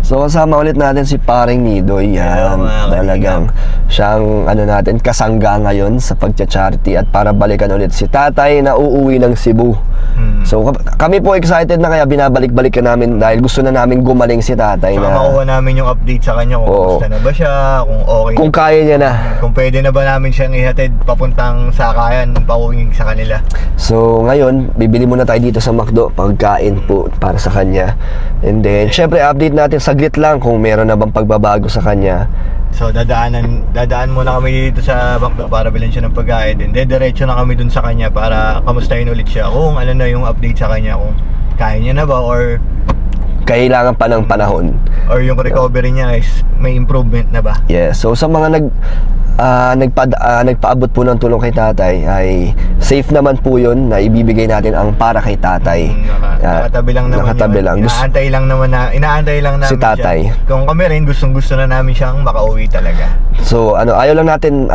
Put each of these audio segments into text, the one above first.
So kasama ulit natin si Paring Nidoy. Yan, talagang siyang natin kasangga ngayon sa pagcha-charity at para balikan ulit si tatay na uuwi ng Cebu. So kami po excited na kaya binabalik-balik ka namin dahil gusto na namin gumaling si tatay na makuha namin yung update sa kanya kung gusto na ba siya, kung okay kung kaya niya na, kung pwede na ba namin siyang ihatid papuntang Sakayan, pauwi sa kanila. So ngayon, bibili muna tayo dito sa McDo pagkain po para sa kanya. And then syempre update natin saglit lang kung meron na bang pagbabago sa kanya. So dadaan muna kami dito sa McDo para bilhin siya ng pagkain. Then diretso na kami dun sa kanya para kamustahin ulit siya kung ano na yung update sa kanya, kung kaya niya na ba or Kailangan pa ng panahon or yung recovery niya is may improvement na ba. Yeah, so sa mga nagpaabot po ng tulong kay tatay ay safe naman po yun na ibibigay natin ang para kay tatay. Nakatabi lang naman nakatabi lang. Inaantay lang namin si tatay siya. Kung kami rin gusto na namin siyang makauwi talaga. So ayaw lang natin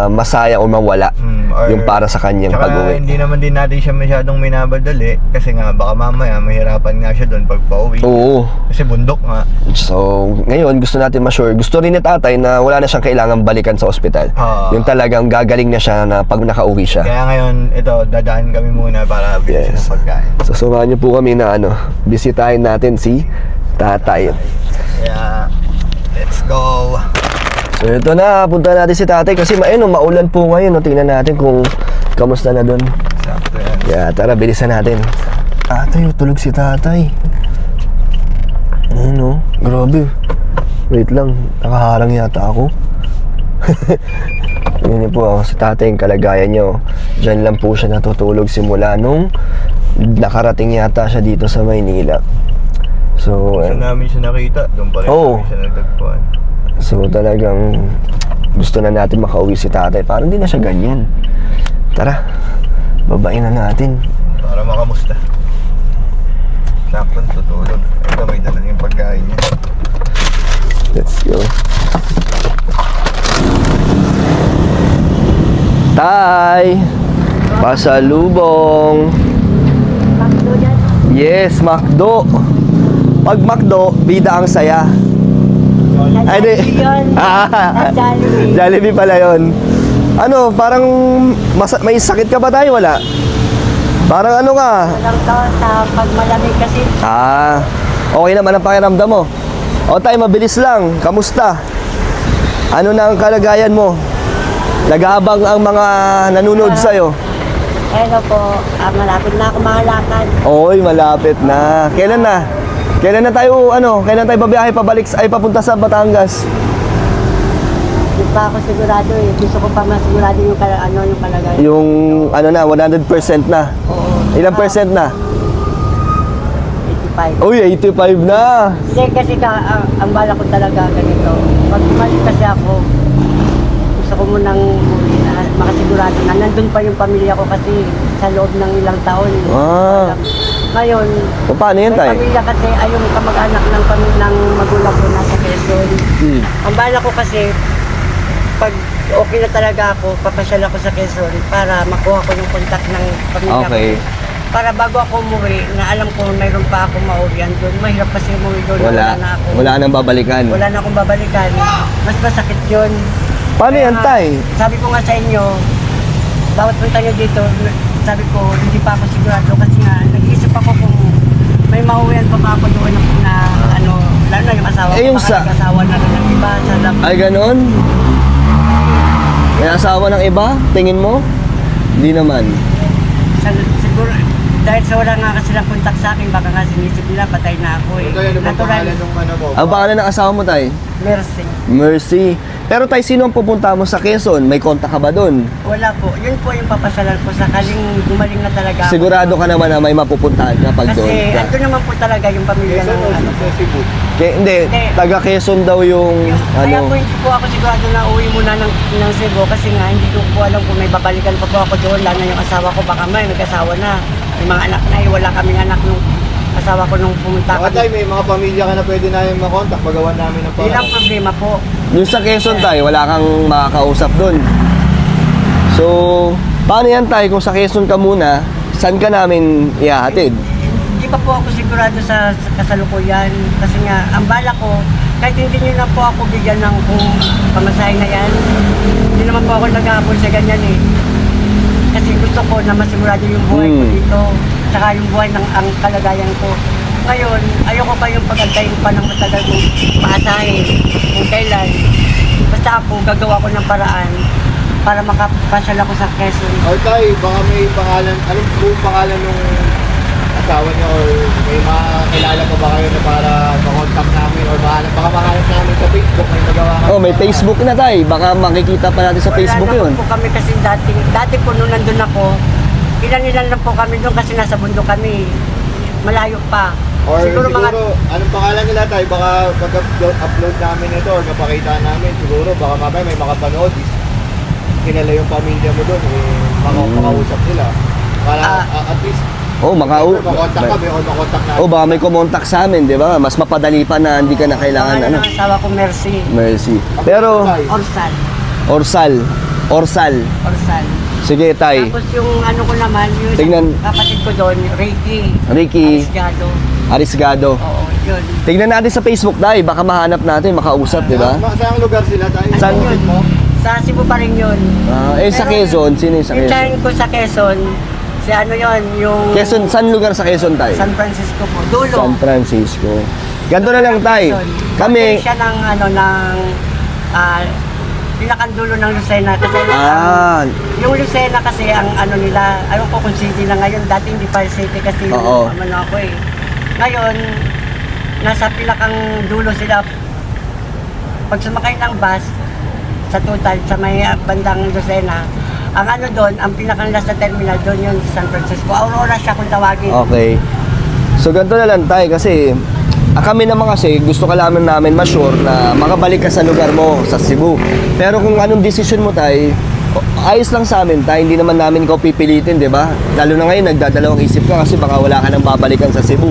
masaya o mawala yung para sa kanyang pag-uwi. Hindi naman din natin siya masyadong minabadali kasi nga baka mamaya mahirapan nga siya doon pag pauwi. Oo. Kasi bundok nga. So ngayon gusto natin ma-sure, gusto rin ni tatay na wala na siyang kailangan balikan sa ospital. Yung talagang gagaling na siya na pag nakauwi siya. Kaya ngayon ito dadaan kami muna para bilhin siya ng pagkain. So sumahan niyo po kami na bisitahin natin si tatay. Kaya let's go. So ito na, punta natin si tatay kasi maulan po ngayon. Tingnan natin kung kamusta na doon. Sakto yan. Kaya tara, bilisan natin. Tatay, tulog si tatay. Grabe. Wait lang, nakaharang yata ako. Yun po si tatay, yung kalagayan niya. Diyan lang po siya natutulog simula nung nakarating yata siya dito sa Maynila. So, saan namin siya nakita? Doon pa rin namin siya nagtagpuan. So talagang gusto na natin makauwi si tatay. Parang hindi na siya ganyan. Tara, babain na natin para makamusta. Sakto tutulog. Ito may dala yung pagkain niya. Let's go. Tay! Pasalubong! McDo dyan? Yes, McDo! Pag McDo, bida ang saya. Ay, di. Jollibee. Jollibee pala yun. Parang may sakit ka ba tayo? Wala? Parang ka? Walang taon sa pag malamig kasi. Okay naman ang pakiramdam mo. O tayo, mabilis lang. Kamusta? Ano na ang kalagayan mo? Nag-aabang ang mga nanonood sa'yo. Hello po, malapit na ako makalakad. Oy, malapit na. Kailan na? Kailan tayo babiyahe papunta sa Batangas? Hindi pa ako sigurado eh. Gusto ko pa masigurado yung kalagayan. Yung 100% na. Oo. Ilang percent na? 85. Uy, 85 na. Hindi kasi ang bala ko talaga ganito. Pag bumalik kasi ako, gusto ko munang makasigurado na nandun pa yung pamilya ko kasi sa loob ng ilang taon. Ngayon, paano yan tayo? May pamilya kasi ay yung kamag-anak ng magulang ko nasa Quezon. Ang bala ko kasi, pag okay na talaga ako, papasyal ako sa Quezon para makuha ko yung contact ng pamilya ko. Para bago ako umuwi, na alam ko mayroon pa ako mauwian doon. Mahirap kasi umuwi doon. Wala na ako. Wala nang babalikan. Wala na akong babalikan. Mas masakit yun. Paano yan, tay? Sabi ko nga sa inyo, bawat punta nyo dito, sabi ko, hindi pa ako sigurado kasi nga, nag-iisip ako kung may mauwian pa ba ako doon na lalo na yung asawa ko, baka nag-asawa na rin ng iba. Ay, ganon? May asawa ng iba? Tingin mo? Hindi naman. Siguro, dahil sa wala nga kasi lang kontak sa akin, baka nga sinisip nila, patay na ako eh. Natural. Ang pangalan ng asawa mo, tay? Mercy. Mercy. Pero tay, sino ang pupunta mo sa Quezon? May kontak ka ba doon? Wala po. Yun po yung papasyalan ko sakaling gumaling na talaga ako. Sigurado ka naman na may mapupuntahan ka pag doon? Kasi ando naman po talaga yung pamilya ng Hindi, taga Quezon daw yung Kaya po hindi po ako sigurado na uwi muna ng Cebu kasi nga hindi ko po alam kung may babalikan pa po ako doon. Lalo na yung asawa ko, baka may nag-asawa na. May mga anak na wala kaming anak nung asawa ko nung pumunta kami. Tay, may mga pamilya ka na pwede na yung makontak, magawa namin ng Ilang problema po. Yung sa Quezon tay, wala kang makakausap doon. So, paano yan tay? Kung sa Quezon ka muna, saan ka namin ihahatid? Hindi pa po ako sigurado sa kasalukuyan. Kasi nga, ang bala ko, kahit hindi nyo na po ako bigyan ng kung pamasahe na yan, hindi naman po ako nag-aabol sa ganyan eh. Kasi gusto ko na masigurado yung buhay ko dito, tsaka yung buhay ng ang kalagayan ko. Ngayon, ayoko kayong pagantayin pa ng matagal kong maasahin kung kailan. Basta ako, gagawa ko ng paraan para makapasyal ako sa Quezon. Or tay, baka may pangalan, anong buong pangalan nung asawa niyo or may makakilala pa ba kayo na para makontak namin or baka mahanap namin sa Facebook, may magawa kami. Oh, may Facebook na tayo. Baka makikita pa natin sa Facebook Wala yun. naman po kami kasi dati po nung nandun ako, ilan lang po kami doon kasi nasa bundok kami. Malayo pa. Or siguro anong pangalan nila tayo? Baka pag-upload namin ito or kapakita namin, siguro baka mamaya may makapanood. Kinala yung pamilya mo doon, makausap sila. Para at least, makontak kami or makontak namin. Baka may kumontak sa amin, di ba? Mas mapadali pa na hindi ka na kailangan, Ang asawa ko, Mercy. Mercy. Pero, Orsal. Orsal. Sige, tay. Tapos yung ano ko naman, yung Tignan. kapatid ko doon, Ricky. Ricky. Arisgado. Oo, yun. Tignan natin sa Facebook, tay. Baka mahanap natin, makausap, di ba? Saang lugar sila tayo? Saan? Yun? Sa Cebu pa rin yun. Sa Quezon, sino yung sa Yung Quezon? tiyahin ko sa Quezon, si ano yun, yung Quezon, saan lugar sa Quezon, tay? San Francisco po, dulo. San Francisco. Ganito na lang, tay. Kami, siya ng pinakandulo ng Lucena kasi yung Lucena kasi ang ano nila, ayaw ko kung city na ngayon, dati hindi pa city kasi Oo. ano ako eh. Ngayon, nasa pinakang dulo sila. Pag sumakay ng bus, sa total, sa may bandang Lucena, ang ano doon, ang pinakang last na terminal doon yung San Francisco. Aurora siya kung tawagin. okay. So, ganito na lang, tay, kasi kami naman kasi gusto ka lamang namin ma-sure na makabalik ka sa lugar mo, sa Cebu. Pero kung anong desisyon mo, tay, ayos lang sa amin, tay. Hindi naman namin ikaw pipilitin, di ba? Lalo na ngayon, nagdadalawang isip ka kasi baka wala ka nang babalikan sa Cebu.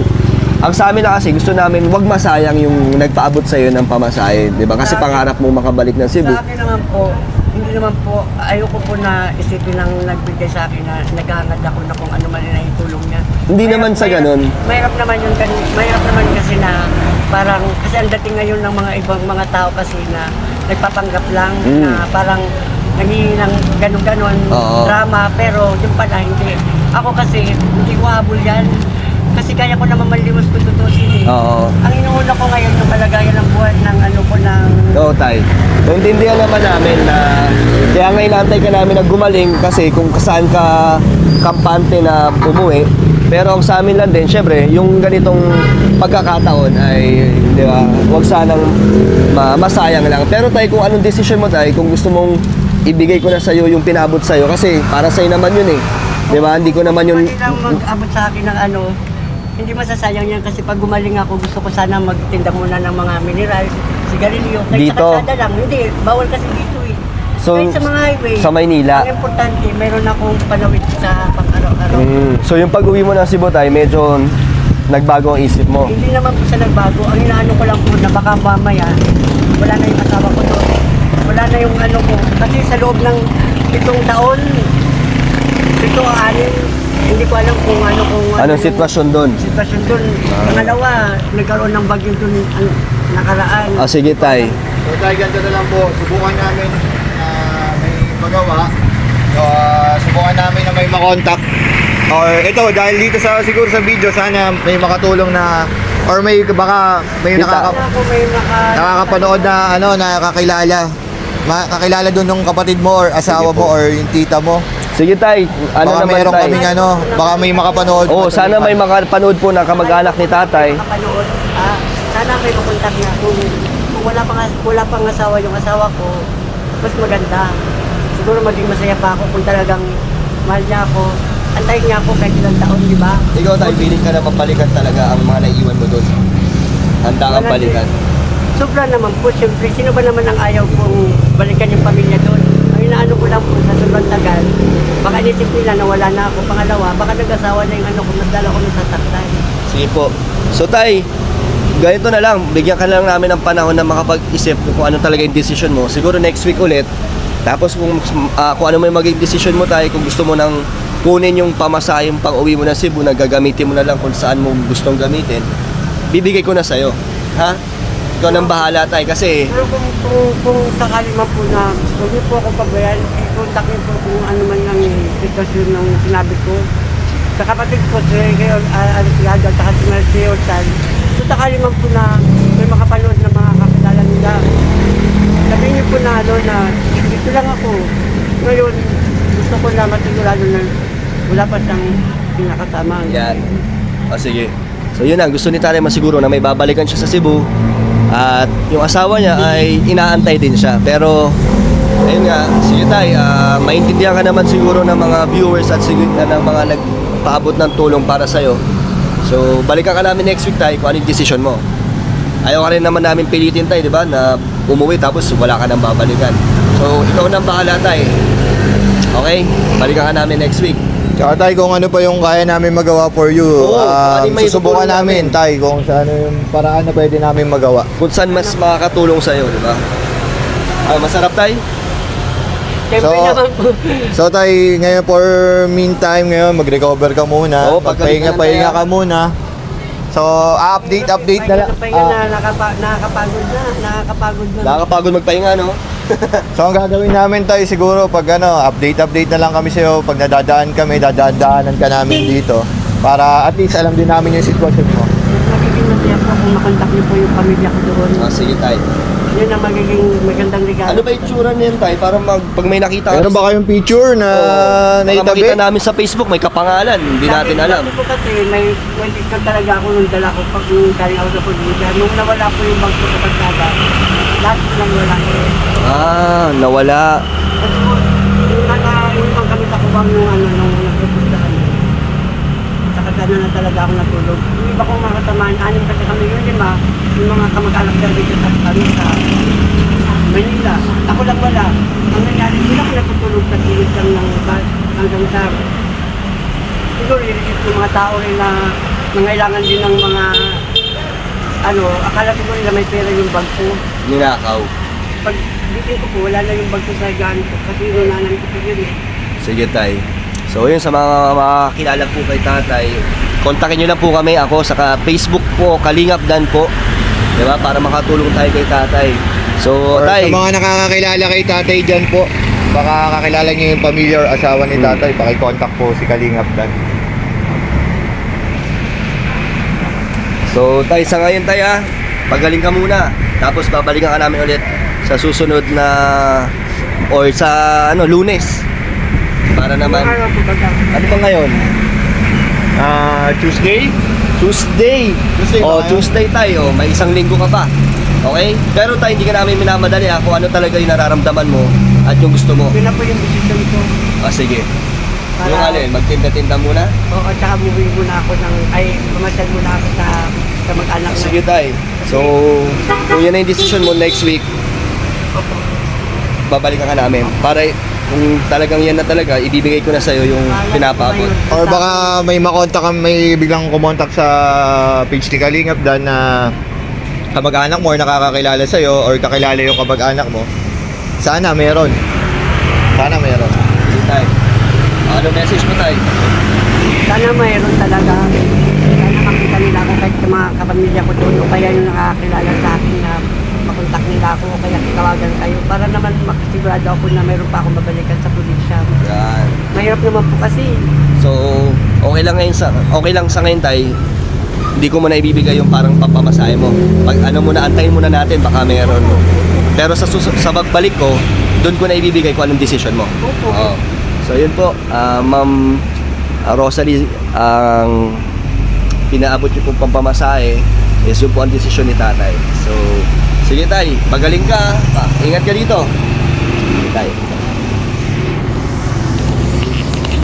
Ang sa amin na kasi, gusto namin wag masayang yung nagpaabot sa'yo ng pamasahe, di ba? Kasi pangarap mo makabalik ng Cebu. Sa akin naman po, hindi naman po, ayoko po na isipin ng nagbigay sa akin na naghahangad ako na kung ano man na itulong niya. Hindi naman sa ganun. Mahirap naman yun, mahirap naman kasi na parang, kasi ang dating ngayon ng mga ibang mga tao kasi na nagpapanggap lang, na parang nangihingi ng ganun-ganon, Oo. drama, pero yung pala hindi. Ako kasi, hindi ko habol yan. Kasi kaya ko naman malimos kung tutusin eh. Oo. Ang inuuna ko ngayon yung kalagayan ng buwan ng ano ko ng... Oo, tay. So, intindihan naman namin na kaya nga inaantay ka namin na gumaling kasi kung saan ka kampante na umuwi. Pero ang sa amin lang din, syempre, yung ganitong pagkakataon ay, di ba, huwag sanang masayang lang. Pero tay, kung anong decision mo tay, kung gusto mong ibigay ko na sa'yo yung pinabot sa'yo kasi para sa'yo naman yun eh. Di ba, hindi ko naman yun... Hindi lang mag-abot sa akin ng ano, hindi masasayang yan kasi pag gumaling ako, gusto ko sana magtinda muna ng mga mineral, sigarilyo. Kahit Dito? sa kalsada lang, hindi, bawal kasi dito eh. So, kahit sa mga highway, sa Maynila. ang importante, meron akong panawid sa pang-araw-araw. So yung pag-uwi mo ng Cebu tay, medyo nagbago ang isip mo. Hindi naman po siya nagbago. Ang inaano ko lang po na baka mamaya, wala na yung asawa ko doon. Wala na yung ano ko. Kasi sa loob ng 7 taon, 7 hindi ko alam kung ano Anong sitwasyon doon? Sitwasyon doon. Pangalawa, nagkaroon ng bagyo doon ang nakaraan. Sige tay. So tayo ganito na lang po, subukan namin may magawa. So subukan namin na may makontak. Or ito, dahil dito siguro sa video, sana may makatulong na or may baka may Kita. Ako may nakakapanood na kakilala doon ng kapatid mo or asawa mo or yung tita mo. Sige tay, ano Baka naman meron tay? kaming baka may makapanood. Sana may makapanood po na kamag-anak ni tatay. Makapanood. Sana may makontak na kung wala pang asawa yung asawa ko, mas maganda. Siguro maging masaya pa ako kung talagang mahal niya ako. Antayin niya ako kahit ilang taon, di ba? Ikaw tay, piling ka na mapalikan talaga ang mga naiiwan mo doon. Handa kang Wala balikan. Sobra naman po, siyempre, sino ba naman ang ayaw kong balikan yung pamilya doon? Ang inaano ko lang po sa sobrang tagal, baka inisip nila na wala na ako. Pangalawa, baka nag-asawa na yung ano ko, nagdala ko ng sasaktan. Sige po. So tay, ganito na lang, bigyan ka lang namin ng panahon na makapag-isip kung ano talaga yung decision mo. Siguro next week ulit. Tapos kung ano may maging decision mo tay, kung gusto mo ng kunin yung pamasahing pang uwi mo na Cebu na gagamitin mo na lang kung saan mo gustong gamitin, bibigay ko na sa'yo. Ha? Ikaw nang bahala tay kasi Pero kung sakali man po na huwag niyo po ako pabayaan, i-contact niyo po kung ano man ang sitwasyon ng sinabi ko. Sa kapatid ko, si Alisigado at saka si Mercy Ortal, kung sakali man po na may makapanood na mga kakilala nila, sabihin niyo po na na dito lang ako. Ngayon, gusto ko na masigurado na wala pa siyang pinakasama. yan. O sige. So yun na, gusto ni Tatay masiguro na may babalikan siya sa Cebu at yung asawa niya ay inaantay din siya. Pero ayun nga, sige Tay, maintindihan ka naman siguro ng mga viewers at siguro ng mga nagpaabot ng tulong para sa'yo. So balikan ka namin next week Tay kung ano yung decision mo. Ayaw ka rin naman namin pilitin Tay, di ba, na umuwi tapos wala ka nang babalikan. So ikaw nang bahala Tay. Okay? Balikan ka namin next week. Tsaka tay, kung ano pa yung kaya namin magawa for you, Oo, ano yung may susubukan tutulong namin tay kung sa ano yung paraan na pwede namin magawa. Kung saan mas makakatulong sa'yo, di ba? Masarap Tay? Siyempre So, naman po. So tay, ngayon for meantime ngayon, mag-recover ka muna, Oo, pagkalinga na magpahinga tayo. ka muna. So, update na lang. Pahinga na, nakakapagod na, nakakapagod na. Nakakapagod magpahinga, no? So, ang gagawin namin tayo siguro pag update na lang kami sa'yo. Pag nadadaan kami, dadaan-daanan ka namin dito. Para at least alam din namin yung sitwasyon mo. Magiging masaya po kung makontak niyo po yung pamilya ko doon. Sige Tay. Yun ang magiging magandang regalo. Ano ba yung tsura niyan Tay? Para pag may nakita Meron ba kayong picture na baka naitabi? makita namin sa Facebook, may kapangalan. Hindi natin alam. Sabi ko kasi may kwento talaga ako nung dala ko pag galing ako sa probinsya. Nung nawala po yung bag ko sa pagkada, lahat lang wala ko. Nawala. Kasi po, yung kami sa kubang nung nung nagpupunta kami. Sa kasana na talaga ako natulog. Yung iba kong mga katamaan, anim kasi kami yun, 5. Yung mga kamag-anak dyan dito sa kami sa Manila. Ako lang wala. Ang nangyari, hindi ako natutulog sa gilid lang ng bus hanggang sa siguro irisip ng mga tao rin na nangailangan din ng mga akala siguro nila may pera yung bag ko. Ninakaw. Pag bitin ko po, wala na yung bag ko sa gaan ko kasi inunanan ko po yun eh. Sige Tay. So yun, sa mga makakilala po kay Tatay, kontakin nyo lang po kami. Ako sa Facebook po, Kalingap Dan po. Diba? Para makatulong tayo kay Tatay. So Or Tay, sa mga nakakakilala kay tatay dyan po, baka kakilala niyo yung pamilya or asawa ni tatay, pakicontact po si Kalingap Dan. So Tay, sa ngayon Tay pagaling ka muna. Tapos babalikan ka namin ulit sa susunod na or sa Lunes. Para naman. Yung araw po baga. Ano ba ngayon? Tuesday? Tuesday. Tuesday ba Oh, ngayon? Tuesday tayo. May isang linggo ka pa. Okay? Pero tayo hindi ka namin minamadali kung ano talaga yung nararamdaman mo at yung gusto mo. Yun na po yung decision ko. Sige. Para- Yung alin, magtinda-tinda muna? Oo, at saka bumili muna ako pumasyal muna ako sa mag-anak na. Sige tay. So, kung yan na yung decision mo next week, Opo. babalikan ka namin. Para kung talagang yan na talaga, ibibigay ko na sa'yo yung pinapaabot. Or baka may biglang kumontak sa page ni Kalingap Dan na kamag-anak mo or nakakakilala sa'yo or kakilala yung kamag-anak mo. Sana meron. Sige tay. Ano message mo tay? Sana mayroon talaga. Sana makita nila ako kahit sa mga kapamilya ko doon o kaya yung nakakilala sa akin na makontak nila ako o kaya tawagan kayo para naman makasigurado ako na mayroon pa akong babalikan sa probinsya. Yan. Mahirap naman po kasi. So, okay lang sa ngayon tay. Hindi ko muna ibibigay yung parang papamasahe mo. Pag muna, antayin muna natin, baka meron. Pero sa pagbalik ko, doon ko na ibibigay kung anong decision mo. Opo. Oo. So, yun po, Ma'am Rosalie, ang pinaabot yung pong pampamasahe is yun po ang desisyon ni tatay. So, sige tay, magaling ka. Ingat ka dito. Sige tay.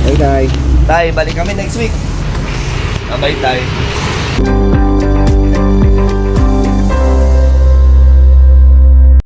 Hey tay. Tay, balik kami next week. Bye tay.